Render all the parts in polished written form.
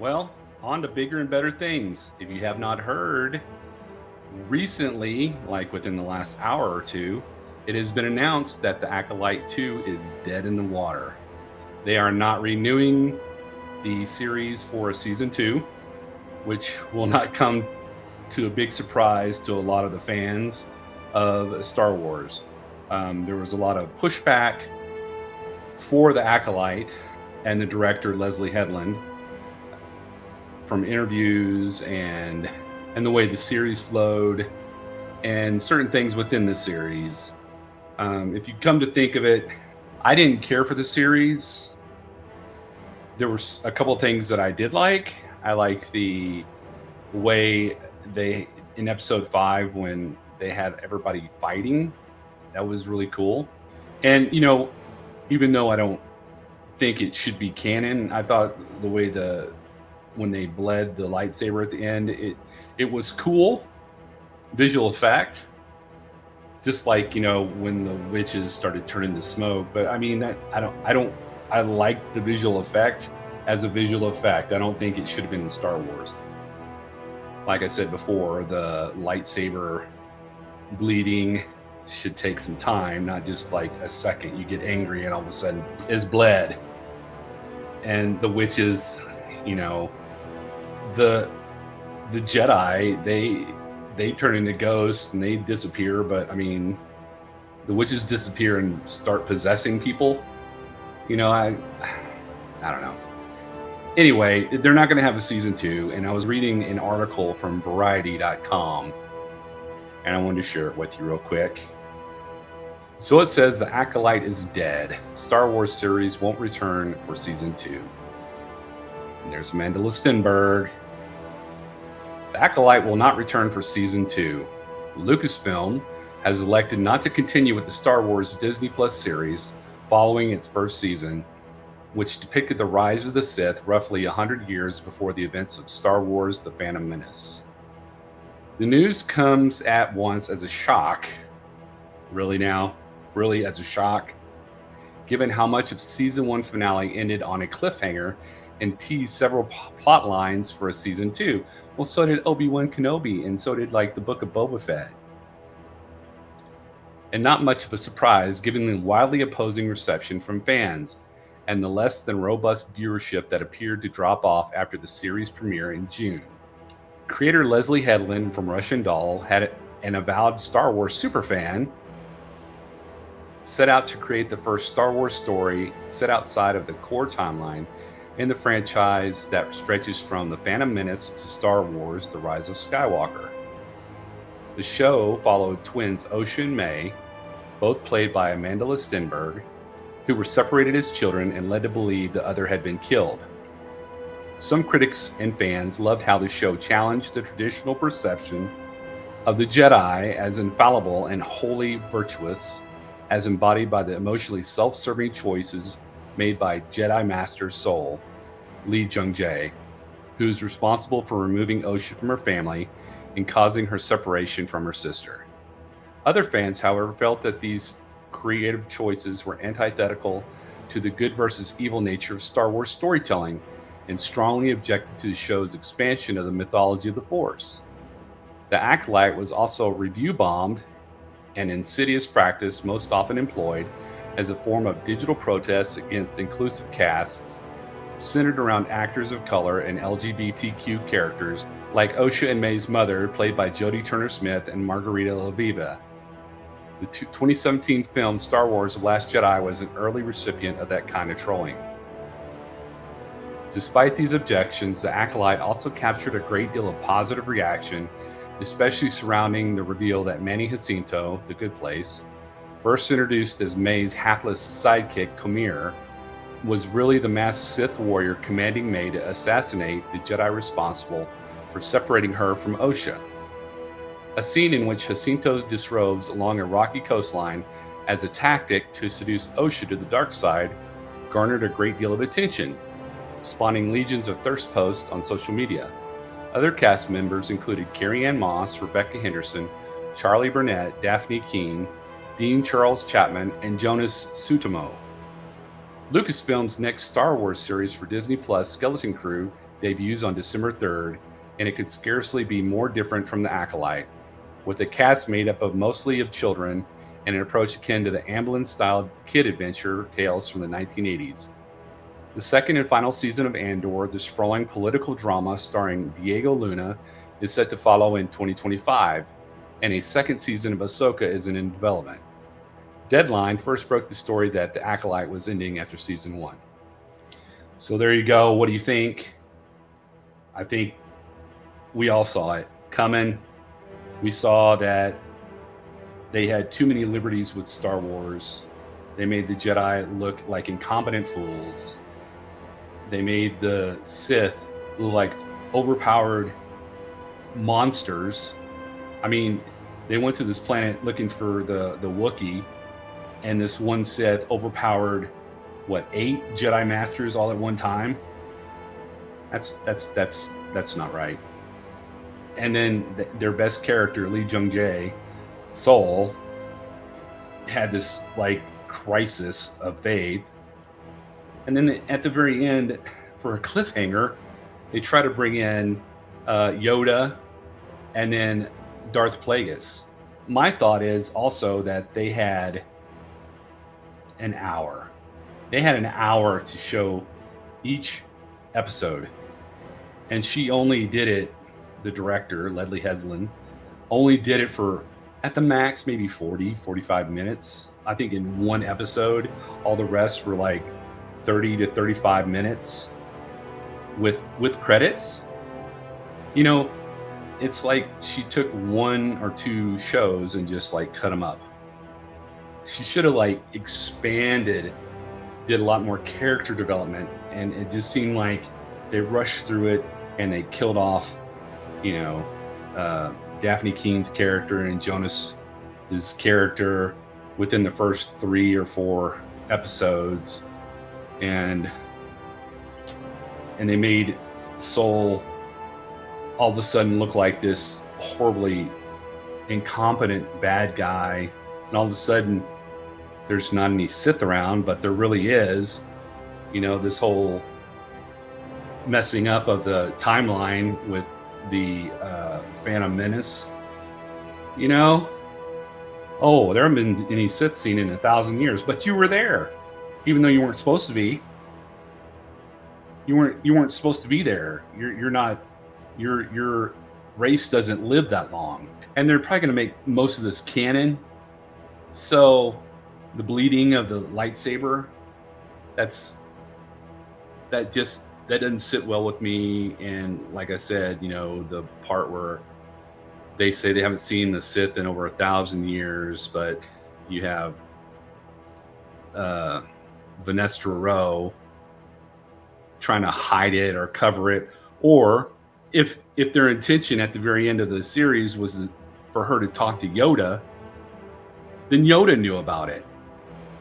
Well, on to bigger and better things. If you have not heard, recently, like within the last hour or two, it has been announced that the Acolyte 2 is dead in the water. They are not renewing the series for a season 2, which will not come to a big surprise to a lot of the fans of Star Wars. There was a lot of pushback for the Acolyte and the director Leslie Headland from interviews and the way the series flowed and certain things within the series. If you come to think of it, I didn't care for the series. There were a couple of things that I did like. I like the way they in episode 5 when they had everybody fighting. That was really cool. And even though I don't think it should be canon, I thought the way when they bled the lightsaber at the end, it was cool visual effect, just like when the witches started turning to smoke. But I mean, that I like the visual effect as a visual effect. I don't think it should have been in Star Wars. Like I said before, the lightsaber bleeding should take some time, not just like a second. You get angry and all of a sudden it's bled. And the witches, the Jedi, they turn into ghosts and they disappear. But I mean, the witches disappear and start possessing people. I don't know. Anyway, they're not going to have a season 2. And I was reading an article from Variety.com, and I wanted to share it with you real quick. So it says the Acolyte is dead. Star Wars series won't return for season 2. And there's Amanda Listenberg. The Acolyte will not return for season 2. Lucasfilm has elected not to continue with the Star Wars Disney Plus series following its first season, which depicted the rise of the Sith roughly 100 years before the events of Star Wars The Phantom Menace. The news comes at once as a shock. Really now? Really as a shock? Given how much of season 1 finale ended on a cliffhanger and teased several plot lines for a season 2. Well, so did Obi-Wan Kenobi, and so did the Book of Boba Fett. And not much of a surprise given the wildly opposing reception from fans and the less than robust viewership that appeared to drop off after the series premiere in June. Creator Leslie Headland from Russian Doll, had an avowed Star Wars superfan, set out to create the first Star Wars story set outside of the core timeline in the franchise that stretches from The Phantom Menace to Star Wars The Rise of Skywalker. The show followed twins Osha and May, both played by Amanda Listenberg, who were separated as children and led to believe the other had been killed. Some critics and fans loved how the show challenged the traditional perception of the Jedi as infallible and wholly virtuous, as embodied by the emotionally self-serving choices made by Jedi Master Soul, Lee Jung-jae, who is responsible for removing Osha from her family and causing her separation from her sister. Other fans, however, felt that these creative choices were antithetical to the good versus evil nature of Star Wars storytelling and strongly objected to the show's expansion of the mythology of the Force. The Acolyte was also review-bombed, an insidious practice most often employed as a form of digital protest against inclusive casts centered around actors of color and LGBTQ characters like Osha and May's mother, played by Jodie Turner-Smith and Margarita LaViva. The 2017 film Star Wars The Last Jedi was an early recipient of that kind of trolling. Despite these objections, The Acolyte also captured a great deal of positive reaction, especially surrounding the reveal that Manny Jacinto, the Good Place, first introduced as May's hapless sidekick Comir, was really the masked Sith warrior commanding May to assassinate the Jedi responsible for separating her from Osha. A scene in which Jacinto disrobes along a rocky coastline as a tactic to seduce Osha to the dark side garnered a great deal of attention, spawning legions of thirst posts on social media. Other cast members included Carrie-Anne Moss, Rebecca Henderson, Charlie Burnett, Daphne Keane, Dean Charles Chapman, and Jonas Sutomo. Lucasfilm's next Star Wars series for Disney Plus, Skeleton Crew, debuts on December 3rd, and it could scarcely be more different from The Acolyte, with a cast made up of mostly of children and an approach akin to the Amblin-styled kid adventure tales from the 1980s. The second and final season of Andor, the sprawling political drama starring Diego Luna, is set to follow in 2025, and a second season of Ahsoka is in development. Deadline first broke the story that The Acolyte was ending after season 1. So there you go. What do you think? I think we all saw it coming. We saw that they had too many liberties with Star Wars. They made the Jedi look like incompetent fools. They made the Sith look like overpowered monsters. I mean, they went to this planet looking for the Wookiee, and this one Sith overpowered 8 Jedi Masters all at one time. That's not right. And then their best character, Lee Jung-jae, Soul, had this crisis of faith, and then at the very end, for a cliffhanger, they try to bring in Yoda and then Darth Plagueis. My thought is also that they had an hour. They had an hour to show each episode, and she only did it. The director, Leslie Headland, only did it for, at the max, maybe 45 minutes. I think in one episode. All the rest were 30 to 35 minutes with credits. It's like she took 1 or 2 shows and just cut them up. She should have expanded, did a lot more character development, and it just seemed like they rushed through it and they killed off Daphne Keene's character and Jonas's character within the first 3 or 4 episodes, and they made Soul all of a sudden look like this horribly incompetent bad guy, and all of a sudden there's not any Sith around, but there really is. This whole messing up of the timeline with the Phantom Menace. Oh, there haven't been any Sith seen in 1,000 years, but you were there, even though you weren't supposed to be. You weren't supposed to be there. You're not. Your race doesn't live that long, and they're probably going to make most of this canon. So, the bleeding of the lightsaber, that doesn't sit well with me. And like I said, the part where they say they haven't seen the Sith in over 1,000 years, but you have Vanessa Rowe trying to hide it or cover it, or if their intention at the very end of the series was for her to talk to Yoda, then Yoda knew about it,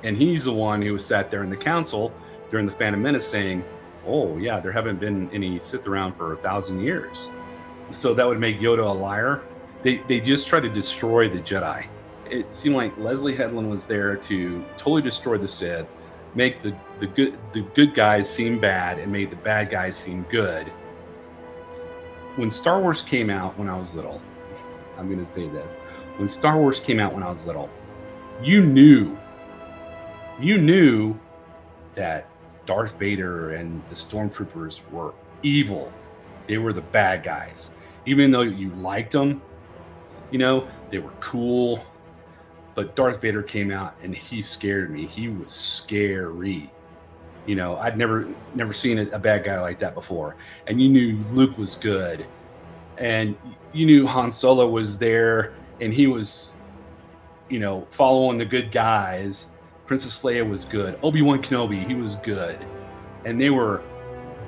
and he's the one who sat there in the council during the Phantom Menace saying, "Oh yeah, there haven't been any Sith around for 1,000 years." So that would make Yoda a liar. They just tried to destroy the Jedi. It seemed like Leslie Headland was there to totally destroy the Sith, make the good guys seem bad, and made the bad guys seem good. When Star Wars came out when I was little, I'm going to say this. When Star Wars came out when I was little, you knew that Darth Vader and the Stormtroopers were evil. They were the bad guys. Even though you liked them, they were cool. But Darth Vader came out and he scared me. He was scary. I'd never seen a bad guy like that before. And you knew Luke was good. And you knew Han Solo was there and he was, following the good guys. Princess Leia was good. Obi-Wan Kenobi, he was good. And they were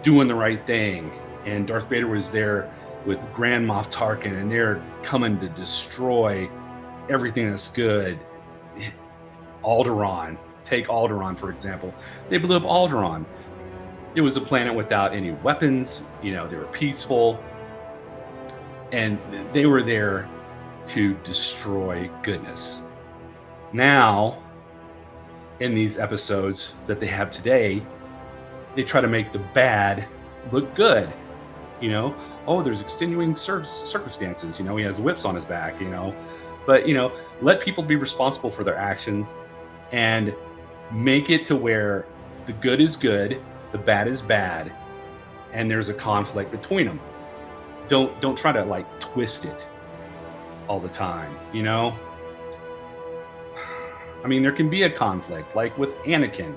doing the right thing. And Darth Vader was there with Grand Moff Tarkin, and they're coming to destroy everything that's good. Alderaan. Take Alderaan, for example. They blew up Alderaan. It was a planet without any weapons. They were peaceful. And they were there to destroy goodness. Now, in these episodes that they have today, they try to make the bad look good. You know, oh, there's extenuating circumstances. You know, he has whips on his back. You know, but let people be responsible for their actions and make it to where the good is good, the bad is bad, and there's a conflict between them. Don't try to like twist it all the time. I mean, there can be a conflict, like with Anakin.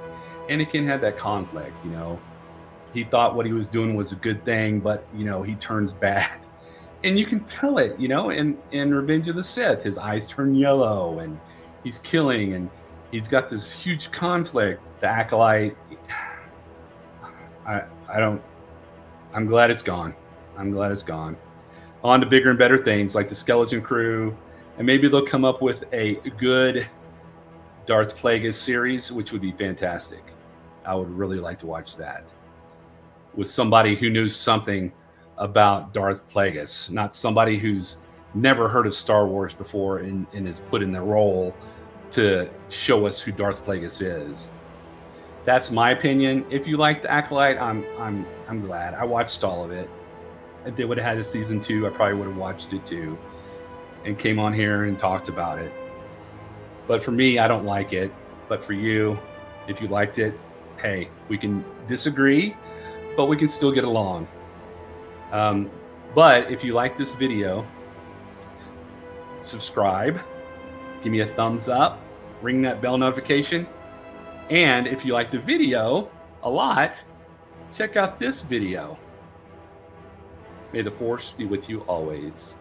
Anakin had that conflict. He thought what he was doing was a good thing, but he turns bad, and you can tell it. In Revenge of the Sith, his eyes turn yellow, and he's killing, and he's got this huge conflict. The Acolyte, I don't. I'm glad it's gone. I'm glad it's gone. On to bigger and better things like the Skeleton Crew, and maybe they'll come up with a good Darth Plagueis series, which would be fantastic. I would really like to watch that with somebody who knew something about Darth Plagueis, not somebody who's never heard of Star Wars before and is put in the role to show us who Darth Plagueis is. That's my opinion. If you like the Acolyte, I'm glad. I watched all of it. If they would have had a season 2, I probably would have watched it too and came on here and talked about it. But for me, I don't like it. But for you, if you liked it, hey, we can disagree, but we can still get along. But if you like this video, subscribe, give me a thumbs up, ring that bell notification. And if you like the video a lot, check out this video. May the Force be with you always.